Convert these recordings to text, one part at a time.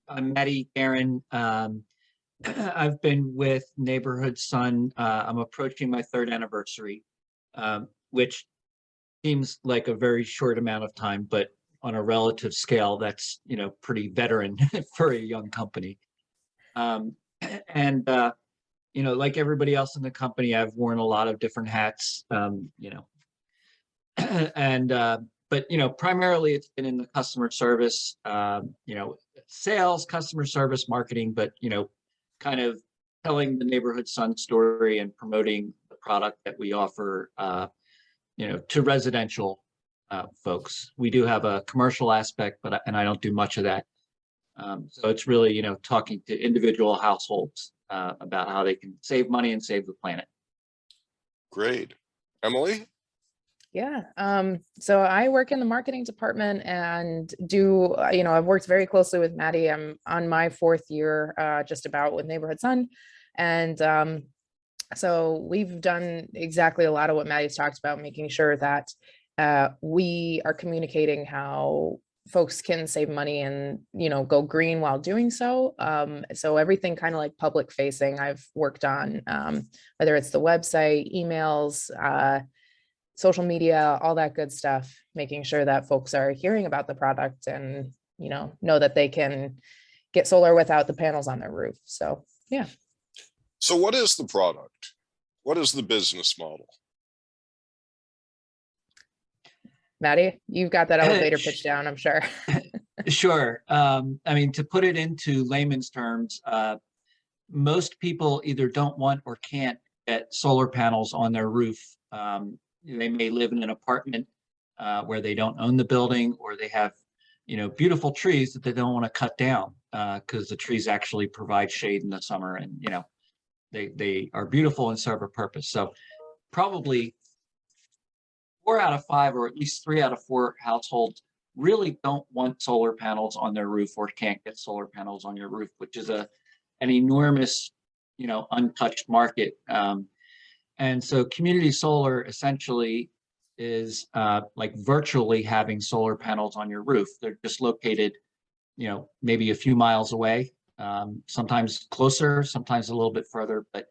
I'm Matty Guerin. I've been with Neighborhood Sun. I'm approaching my third anniversary, which seems like a very short amount of time, but on a relative scale, that's pretty veteran for a young company. Um, and like everybody else in the company, I've worn a lot of different hats. And but primarily it's been in the customer service, sales, customer service, marketing, but kind of telling the Neighborhood Sun story and promoting the product that we offer, to residential folks. We do have a commercial aspect, and I don't do much of that. So it's really talking to individual households about how they can save money and save the planet. Great. Emily? Yeah. So I work in the marketing department and do, I've worked very closely with Maddie. I'm on my fourth year, just about, with Neighborhood Sun. And so we've done exactly a lot of what Maddie's talked about, making sure that we are communicating how folks can save money and, go green while doing so. So everything kind of like public facing I've worked on, whether it's the website, emails, social media, all that good stuff, making sure that folks are hearing about the product and, know that they can get solar without the panels on their roof. So, yeah. So what is the product? What is the business model? Maddie, you've got that elevator pitch down, I'm sure. Sure. I mean, to put it into layman's terms, most people either don't want or can't get solar panels on their roof. They may live in an apartment where they don't own the building, or they have, beautiful trees that they don't want to cut down because the trees actually provide shade in the summer, and they are beautiful and serve a purpose. So probably 4 out of 5, or at least 3 out of 4 households really don't want solar panels on their roof, or can't get solar panels on your roof, which is an enormous, untouched market. And so community solar essentially is like virtually having solar panels on your roof. They're just located, maybe a few miles away, sometimes closer, sometimes a little bit further, but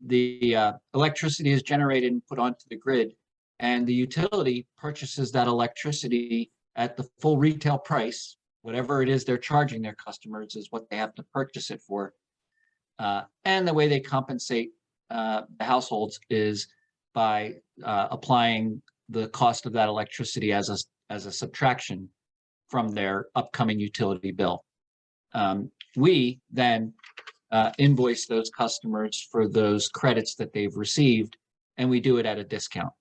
the electricity is generated and put onto the grid, and the utility purchases that electricity at the full retail price. Whatever it is they're charging their customers is what they have to purchase it for. And the way they compensate the households is by applying the cost of that electricity as a subtraction from their upcoming utility bill. We then invoice those customers for those credits that they've received, and we do it at a discount.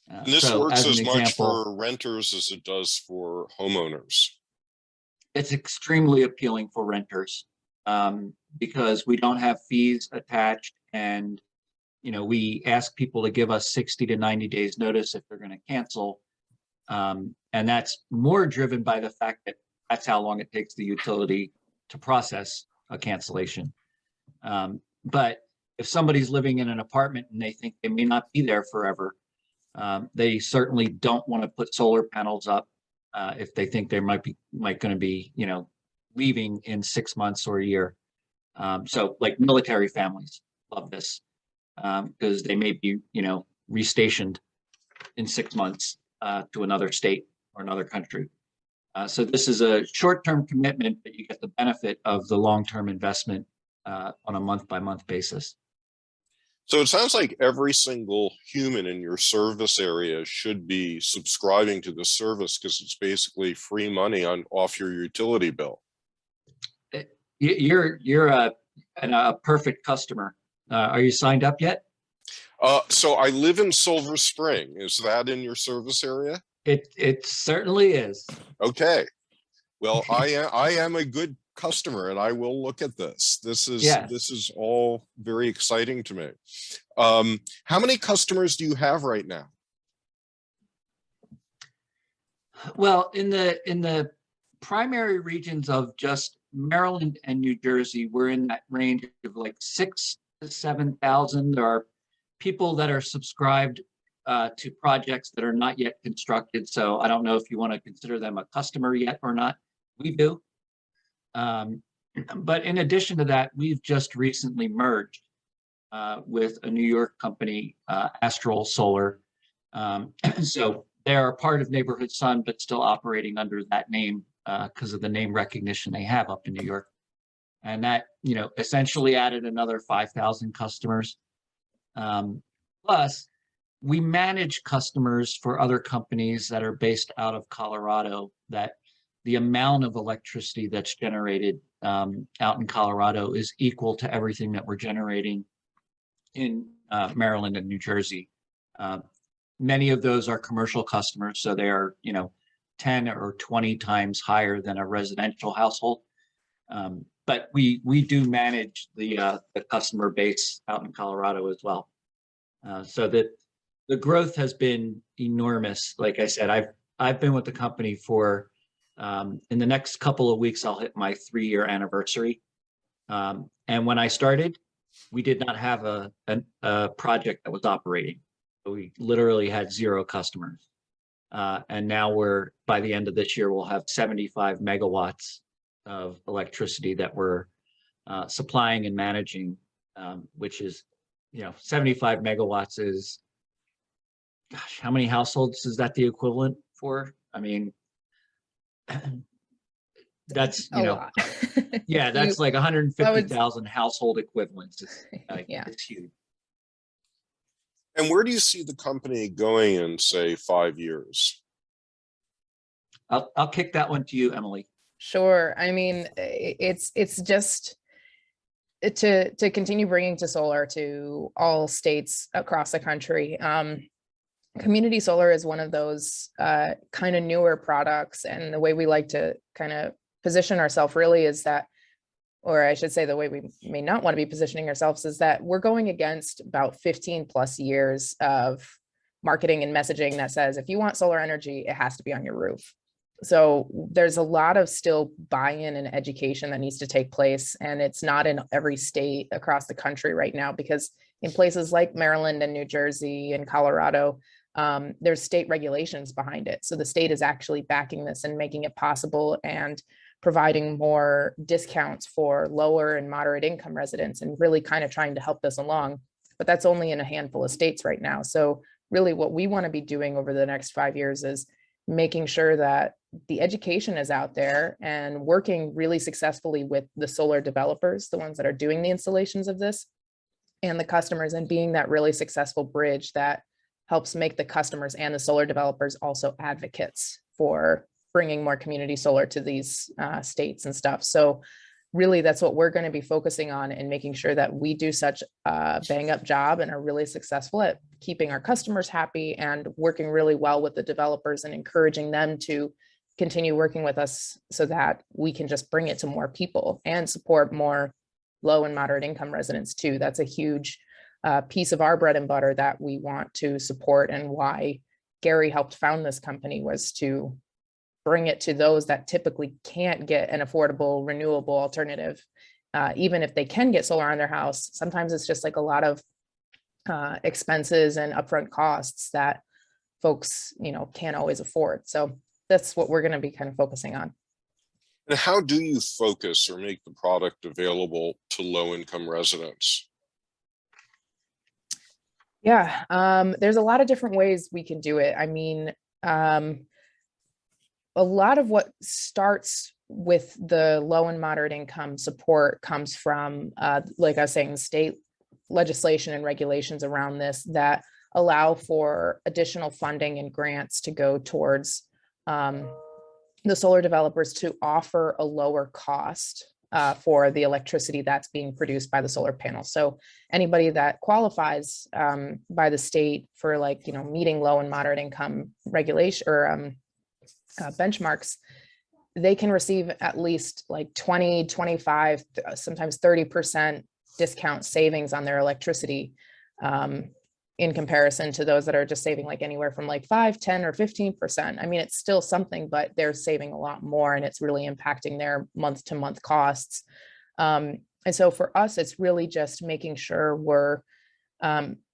And this works as much for renters as it does for homeowners. It's extremely appealing for renters because we don't have fees attached, and we ask people to give us 60 to 90 days notice if they're going to cancel. And that's more driven by the fact that that's how long it takes the utility to process a cancellation. But if somebody's living in an apartment and they think they may not be there forever, they certainly don't want to put solar panels up if they think they might going to be, leaving in 6 months or a year. So like military families love this because they may be, restationed in 6 months to another state or another country. So this is a short-term commitment, but you get the benefit of the long-term investment on a month-by-month basis. So it sounds like every single human in your service area should be subscribing to the service because it's basically free money off your utility bill. You're a perfect customer. Are you signed up yet? So I live in Silver Spring. Is that in your service area? It certainly is. Okay. Well, I am a good customer and I will look at this. This is all very exciting to me. How many customers do you have right now? Well, in the primary regions of just Maryland and New Jersey, we're in that range of like 6,000 to 7,000. There are people that are subscribed to projects that are not yet constructed. So I don't know if you want to consider them a customer yet or not. We do. But in addition to that, we've just recently merged with a New York company, Astral Solar. So they are part of Neighborhood Sun, but still operating under that name because of the name recognition they have up in New York. And that, essentially added another 5,000 customers. Plus, we manage customers for other companies that are based out of Colorado, that the amount of electricity that's generated out in Colorado is equal to everything that we're generating in Maryland and New Jersey. Many of those are commercial customers, so they are, 10 or 20 times higher than a residential household. But we do manage the customer base out in Colorado as well. So that the growth has been enormous. Like I said, I've been with the company for in the next couple of weeks, I'll hit my 3-year anniversary. And when I started, we did not have a project that was operating. We literally had 0 customers. And now by the end of this year, we'll have 75 megawatts of electricity that we're supplying and managing, which is, 75 megawatts is, gosh, how many households is that the equivalent for? I mean, that's, lot. yeah, that's like 150,000 household equivalents. Yeah. It's huge. And where do you see the company going in, say, 5 years? I'll kick that one to you, Emily. Sure. I mean, it's just to continue bringing to solar to all states across the country. Community solar is one of those kind of newer products, and the way we like to kind of position ourselves really is that, or I should say the way we may not want to be positioning ourselves is that we're going against about 15 plus years of marketing and messaging that says, if you want solar energy, it has to be on your roof. So there's a lot of still buy-in and education that needs to take place. And it's not in every state across the country right now, because in places like Maryland and New Jersey and Colorado, there's state regulations behind it. So the state is actually backing this and making it possible and providing more discounts for lower and moderate income residents and really kind of trying to help this along. But that's only in a handful of states right now. So really what we want to be doing over the next 5 years is making sure that the education is out there and working really successfully with the solar developers, the ones that are doing the installations of this, and the customers, and being that really successful bridge that helps make the customers and the solar developers also advocates for bringing more community solar to these states and stuff. So really that's what we're going to be focusing on, and making sure that we do such a bang up job and are really successful at keeping our customers happy and working really well with the developers and encouraging them to continue working with us so that we can just bring it to more people and support more low and moderate income residents too. That's a huge piece of our bread and butter that we want to support, and why Gary helped found this company was to bring it to those that typically can't get an affordable renewable alternative. Even if they can get solar on their house, sometimes it's just like a lot of expenses and upfront costs that folks, can't always afford. So that's what we're going to be kind of focusing on. And how do you focus or make the product available to low-income residents? Yeah, there's a lot of different ways we can do it. I mean, a lot of what starts with the low and moderate income support comes from, like I was saying, state legislation and regulations around this that allow for additional funding and grants to go towards the solar developers to offer a lower cost for the electricity that's being produced by the solar panels. So anybody that qualifies by the state for meeting low and moderate income regulation or benchmarks, they can receive at least 20, 25, sometimes 30% discount savings on their electricity in comparison to those that are just saving anywhere from 5, 10, or 15%. I mean, it's still something, but they're saving a lot more, and it's really impacting their month-to-month costs. And so for us, it's really just making sure we're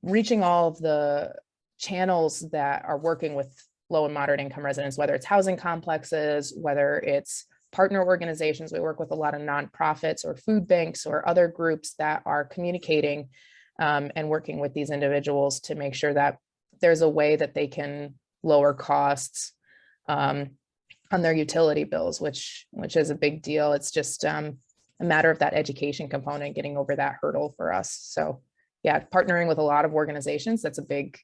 reaching all of the channels that are working with low and moderate income residents, whether it's housing complexes, whether it's partner organizations. We work with a lot of nonprofits or food banks or other groups that are communicating and working with these individuals to make sure that there's a way that they can lower costs on their utility bills, which is a big deal. It's just a matter of that education component, getting over that hurdle for us. So yeah, partnering with a lot of organizations, that's a big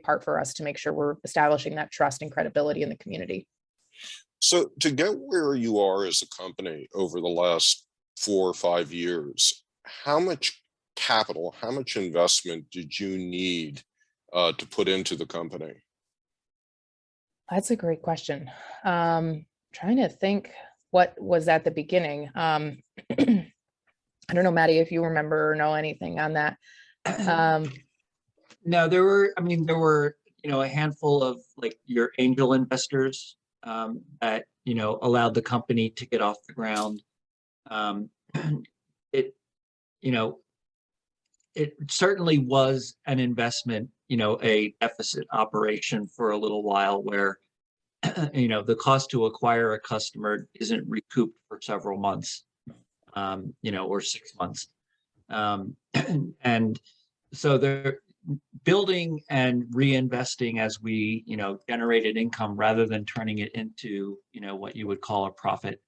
part for us to make sure we're establishing that trust and credibility in the community. So to get where you are as a company over the last 4 or 5 years, how much capital, how much investment did you need to put into the company? That's a great question. Trying to think what was at the beginning. I don't know, Maddie, if you remember or know anything on that. No, there were, a handful of like your angel investors that, allowed the company to get off the ground. It certainly was an investment, a deficit operation for a little while where, the cost to acquire a customer isn't recouped for several months, or 6 months. And so they're building and reinvesting as we, generated income rather than turning it into, what you would call a profit.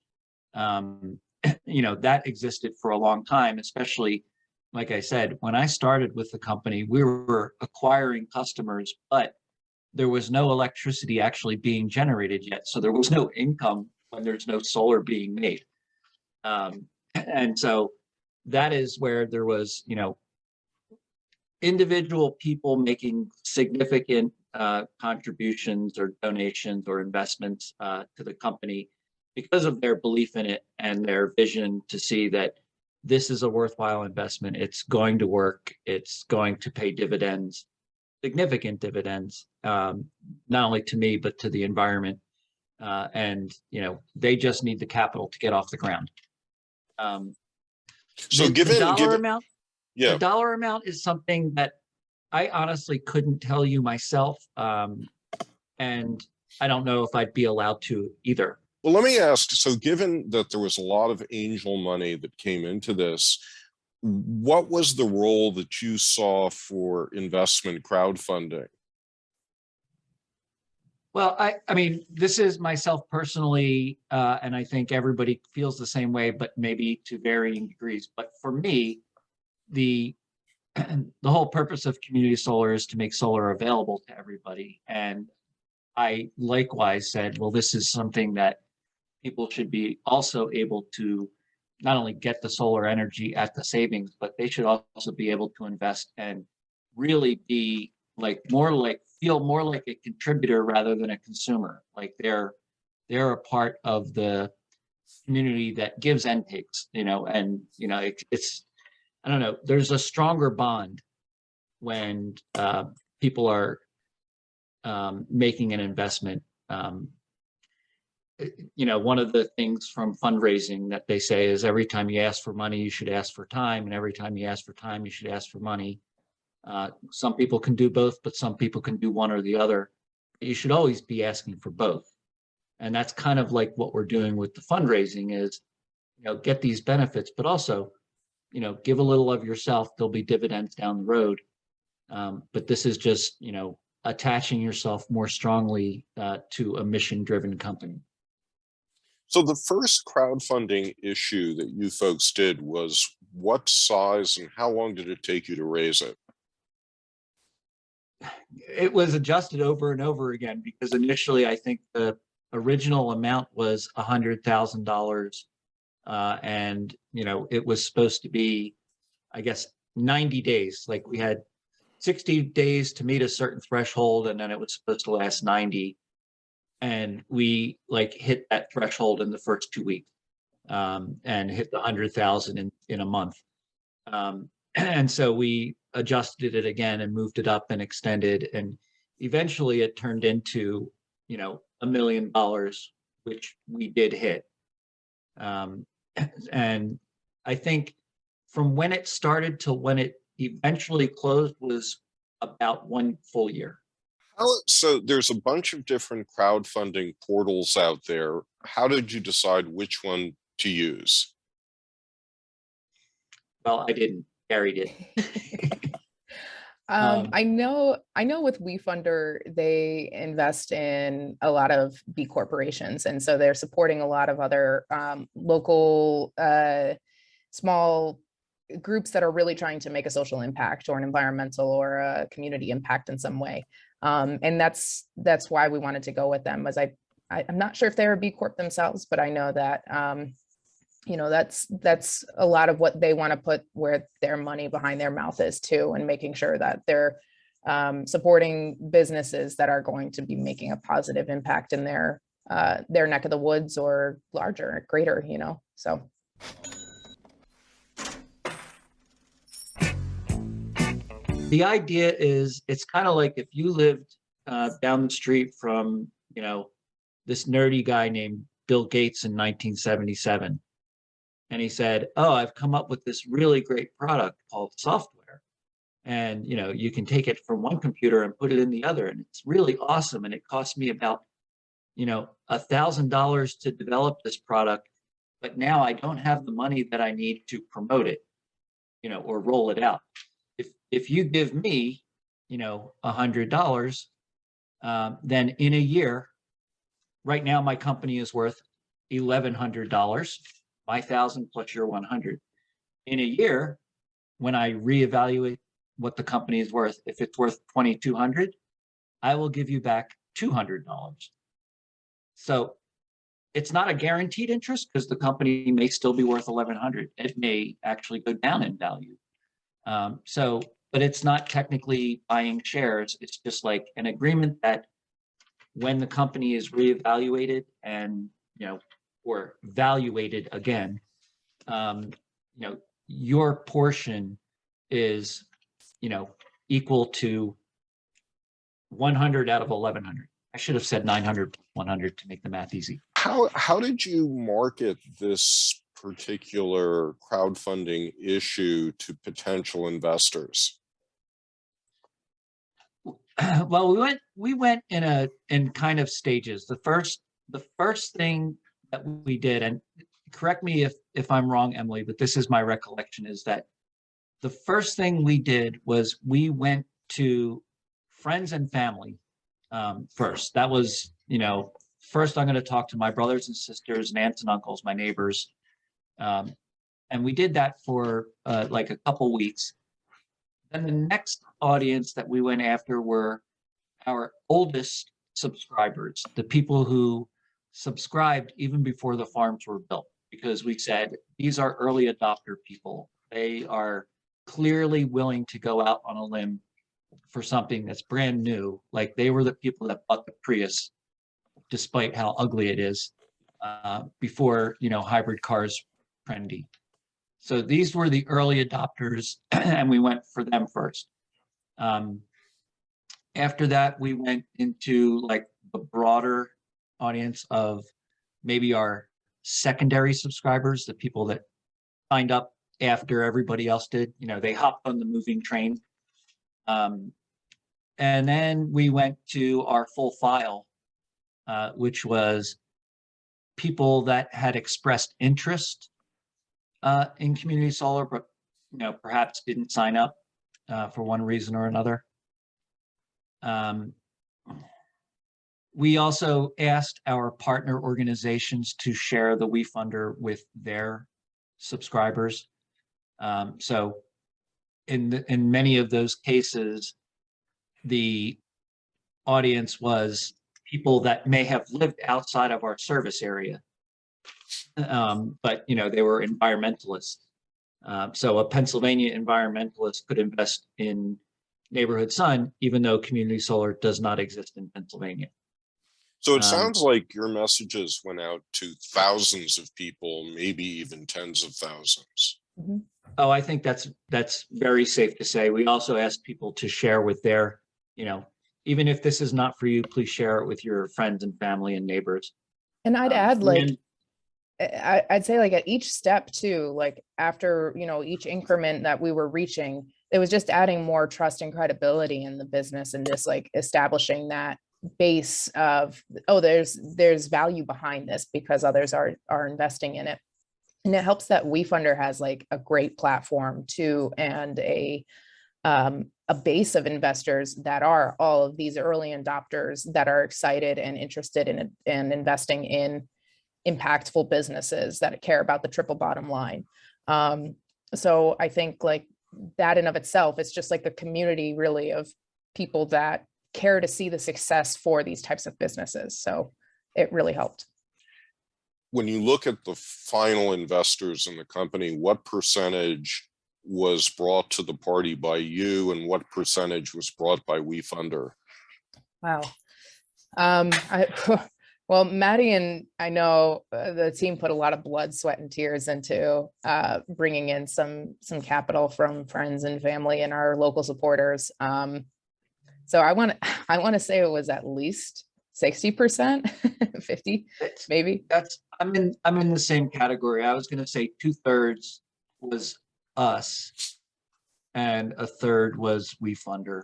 That existed for a long time, especially, like I said, when I started with the company, we were acquiring customers, but there was no electricity actually being generated yet. So there was no income when there's no solar being made. And so that is where there was, individual people making significant contributions or donations or investments to the company because of their belief in it and their vision to see that this is a worthwhile investment. It's going to work. It's going to pay dividends, significant dividends, not only to me, but to the environment. And, they just need the capital to get off the ground. So the dollar amount is something that I honestly couldn't tell you myself. And I don't know if I'd be allowed to either. Well, let me ask, so given that there was a lot of angel money that came into this, what was the role that you saw for investment crowdfunding? Well, I mean, this is myself personally, and I think everybody feels the same way, but maybe to varying degrees. But for me, the whole purpose of community solar is to make solar available to everybody. And I likewise said, well, this is something that people should be also able to not only get the solar energy at the savings, but they should also be able to invest and really be feel more like a contributor rather than a consumer. Like they're a part of the community that gives and takes, and it's I don't know, there's a stronger bond when people are making an investment. One of the things from fundraising that they say is every time you ask for money, you should ask for time. And every time you ask for time, you should ask for money. Some people can do both, but some people can do one or the other. You should always be asking for both. And that's kind of like what we're doing with the fundraising is, get these benefits, but also, give a little of yourself. There'll be dividends down the road. But this is just, attaching yourself more strongly to a mission-driven company. So the first crowdfunding issue that you folks did was what size and how long did it take you to raise it? It was adjusted over and over again because initially I think the original amount was $100,000. And, it was supposed to be, I guess, 90 days. Like we had 60 days to meet a certain threshold, and then it was supposed to last 90. And we hit that threshold in the first 2 weeks, and hit the 100,000 in a month. And so we adjusted it again and moved it up and extended. And eventually it turned into, $1 million, which we did hit. And I think from when it started to when it eventually closed was about 1 full year. So there's a bunch of different crowdfunding portals out there. How did you decide which one to use? Well, I didn't. Gary did. I know with WeFunder, they invest in a lot of B corporations. And so they're supporting a lot of other local small groups that are really trying to make a social impact or an environmental or a community impact in some way. And that's why we wanted to go with them. Was I'm not sure if they're a B Corp themselves, but I know that that's a lot of what they want to put where their money behind their mouth is too, and making sure that they're supporting businesses that are going to be making a positive impact in their neck of the woods or larger, greater, so. The idea is, it's kind of like if you lived down the street from, this nerdy guy named Bill Gates in 1977. And he said, oh, I've come up with this really great product called software. And, you can take it from one computer and put it in the other. And it's really awesome. And it cost me about, $1,000 to develop this product. But now I don't have the money that I need to promote it, or roll it out. If you give me, $100, then in a year, right now my company is worth $1,100, my 1,000 plus your 100. In a year, when I reevaluate what the company is worth, if it's worth 2,200, I will give you back $200. So it's not a guaranteed interest, because the company may still be worth 1,100. It may actually go down in value. But it's not technically buying shares. It's just like an agreement that when the company is reevaluated and, or valuated again, your portion is, equal to 100 out of 1,100. I should have said 900, 100 to make the math easy. How did you market this particular crowdfunding issue to potential investors? Well, we went in kind of stages. The first thing that we did, and correct me if I'm wrong, Emily, but this is my recollection, is that the first thing we did was we went to friends and family first. That was, first I'm going to talk to my brothers and sisters and aunts and uncles, my neighbors. And we did that for like a couple weeks. Then the next audience that we went after were our oldest subscribers, the people who subscribed even before the farms were built, because we said, these are early adopter people. They are clearly willing to go out on a limb for something that's brand new. Like, they were the people that bought the Prius, despite how ugly it is, before, hybrid cars trendy. So these were the early adopters, and we went for them first. After that, we went into like the broader audience of maybe our secondary subscribers, the people that signed up after everybody else did. They hopped on the moving train. And then we went to our full file, which was people that had expressed interest in community solar, but perhaps didn't sign up for one reason or another. We also asked our partner organizations to share the WeFunder with their subscribers. So in many of those cases, the audience was people that may have lived outside of our service area, but they were environmentalists. So a Pennsylvania environmentalist could invest in Neighborhood Sun, even though community solar does not exist in Pennsylvania. So it sounds like your messages went out to thousands of people, maybe even tens of thousands. Mm-hmm. Oh, I think that's very safe to say. We also asked people to share with their, even if this is not for you, please share it with your friends and family and neighbors. And I'd add, I'd say like at each step too, like after, each increment that we were reaching, it was just adding more trust and credibility in the business, and just like establishing that base of, oh, there's value behind this because others are investing in it. And it helps that WeFunder has like a great platform too, and a base of investors that are all of these early adopters that are excited and interested in investing in impactful businesses that care about the triple bottom line. So I think like that in of itself, it's just like a community really of people that care to see the success for these types of businesses. So it really helped. When you look at the final investors in the company, what percentage was brought to the party by you and what percentage was brought by WeFunder? Wow. Well, Maddie and I know the team put a lot of blood, sweat, and tears into bringing in some capital from friends and family and our local supporters. So I want to say it was at least 60%, 50, maybe. I'm in the same category. I was going to say 2/3 was us and 1/3 was WeFunder.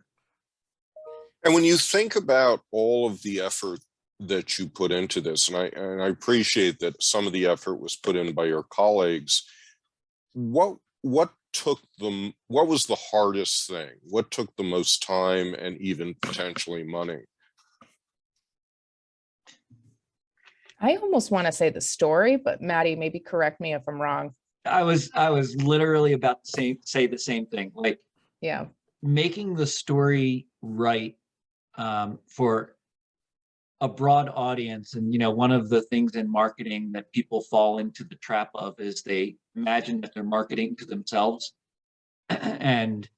And when you think about all of the effort that you put into this, and I appreciate that some of the effort was put in by your colleagues, what was the hardest thing? What took the most time and even potentially money? I almost want to say the story, but Maddie, maybe correct me if I'm wrong. I was literally about to say the same thing. Like, yeah, making the story right for a broad audience. And, one of the things in marketing that people fall into the trap of is they imagine that they're marketing to themselves. And,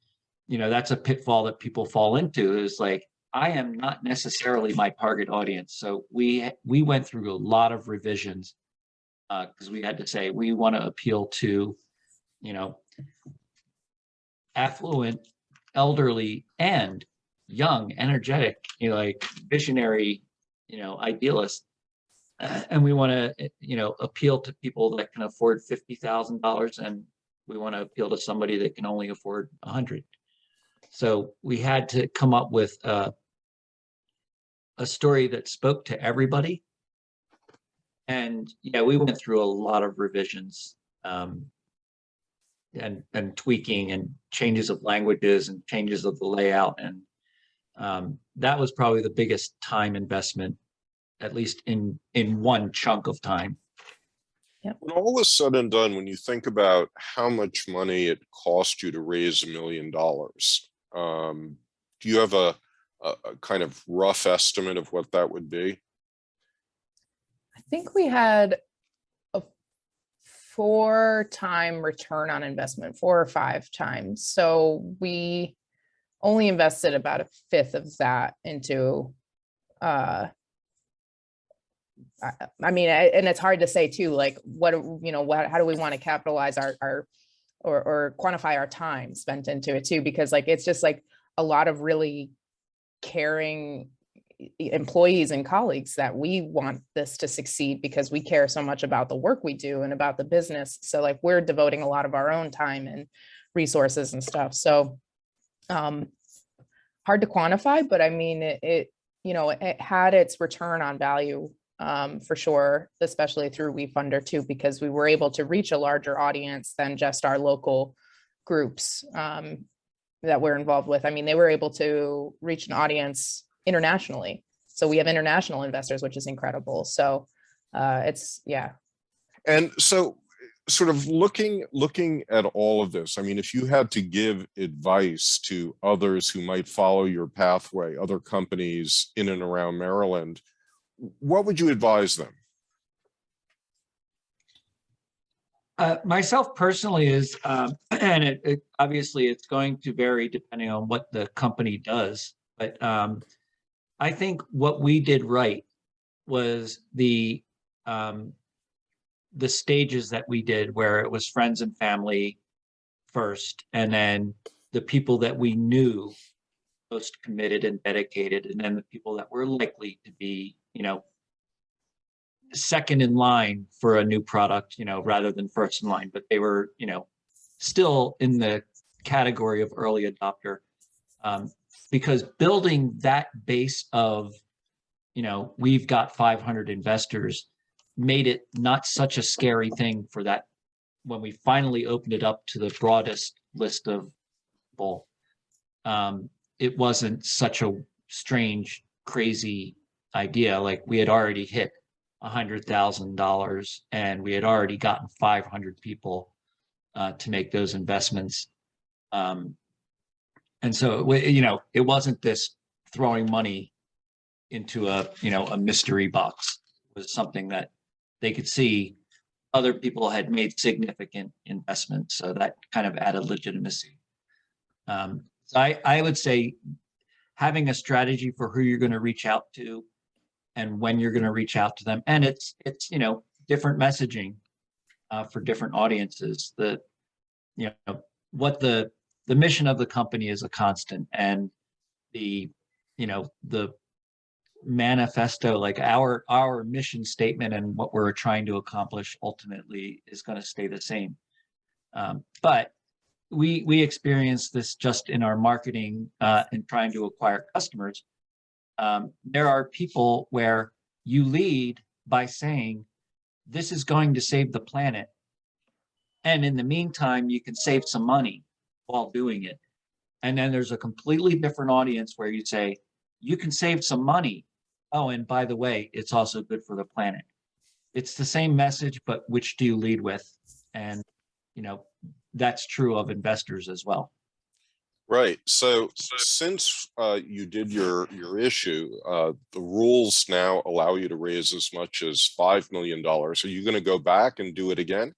that's a pitfall that people fall into, is like, I am not necessarily my target audience. So we went through a lot of revisions because we had to say, we want to appeal to, affluent, elderly, and young, energetic, like visionary, idealists. And we want to, appeal to people that can afford $50,000, and we want to appeal to somebody that can only afford 100. So we had to come up with a story that spoke to everybody. And yeah, we went through a lot of revisions and tweaking and changes of languages and changes of the layout. And that was probably the biggest time investment, at least in one chunk of time. Yep. When all is said and done, when you think about how much money it cost you to raise $1 million, do you have a kind of rough estimate of what that would be? I think we had a 4-time return on investment, 4 or 5 times. So we only invested about 1/5 of that into, I mean, and it's hard to say too, like how do we want to capitalize our or quantify our time spent into it too? Because like, it's just like a lot of really caring employees and colleagues that we want this to succeed because we care so much about the work we do and about the business. So like, we're devoting a lot of our own time and resources and stuff. So hard to quantify, but I mean, it had its return on value for sure, especially through WeFunder too, because we were able to reach a larger audience than just our local groups that we're involved with. I mean, they were able to reach an audience internationally. So we have international investors, which is incredible. So yeah. And so sort of looking at all of this, I mean, if you had to give advice to others who might follow your pathway, other companies in and around Maryland, what would you advise them? Myself personally is, and it obviously it's going to vary depending on what the company does, but I think what we did right was the stages that we did, where it was friends and family first, and then the people that we knew most committed and dedicated, and then the people that were likely to be, second in line for a new product, rather than first in line, but they were, still in the category of early adopter, because building that base of, we've got 500 investors made it not such a scary thing for that when we finally opened it up to the broadest list of people. It wasn't such a strange, crazy idea. Like, we had already hit $100,000 and we had already gotten 500 people to make those investments. And so, it wasn't this throwing money into a mystery box. It was something that they could see other people had made significant investments. So that kind of added legitimacy. So I would say having a strategy for who you're going to reach out to and when you're going to reach out to them. And it's different messaging for different audiences. What the mission of the company is a constant, and the manifesto, like our mission statement and what we're trying to accomplish ultimately is going to stay the same. But we experience this just in our marketing and trying to acquire customers. There are people where you lead by saying, this is going to save the planet. And in the meantime, you can save some money while doing it. And then there's a completely different audience where you say, you can save some money. Oh, and by the way, it's also good for the planet. It's the same message, but which do you lead with? And, that's true of investors as well. Right. So since you did your issue, the rules now allow you to raise as much as $5 million. Are you going to go back and do it again?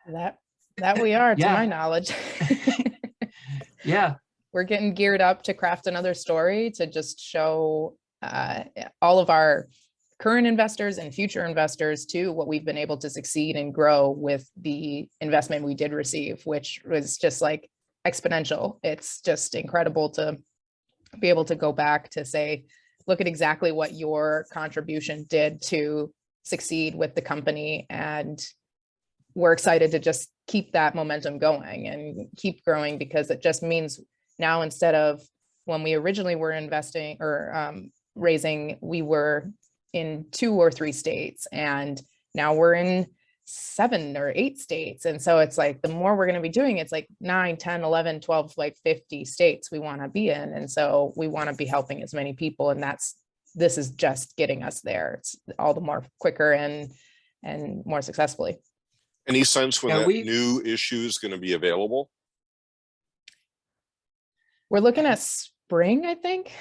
That we are, to my knowledge. Yeah. We're getting geared up to craft another story to just show all of our current investors and future investors too what we've been able to succeed and grow with the investment we did receive, which was just like exponential. It's just incredible to be able to go back to say, look at exactly what your contribution did to succeed with the company. And we're excited to just keep that momentum going and keep growing, because it just means now, instead of when we originally were investing or raising, we were in 2 or 3 states, and now we're in 7 or 8 states. And so it's like, the more we're going to be doing, it's like 9, 10, 11, 12, like 50 states we want to be in. And so we want to be helping as many people. And this is just getting us there. It's all the more quicker and more successfully. Any sense when that new issue is going to be available? We're looking at spring, I think.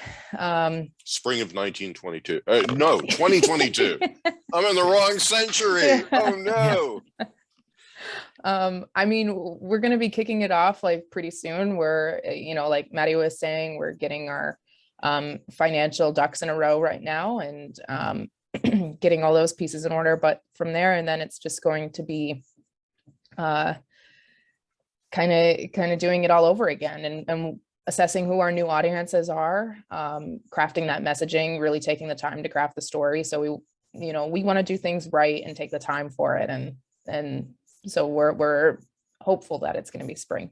Spring of 1922. No, 2022. I'm in the wrong century. Oh no. I mean, we're going to be kicking it off like pretty soon. We're, like Maddie was saying, we're getting our financial ducks in a row right now, and getting all those pieces in order. But from there, and then it's just going to be kind of doing it all over again, and assessing who our new audiences are, crafting that messaging, really taking the time to craft the story. So we want to do things right and take the time for it. And so we're hopeful that it's going to be spring.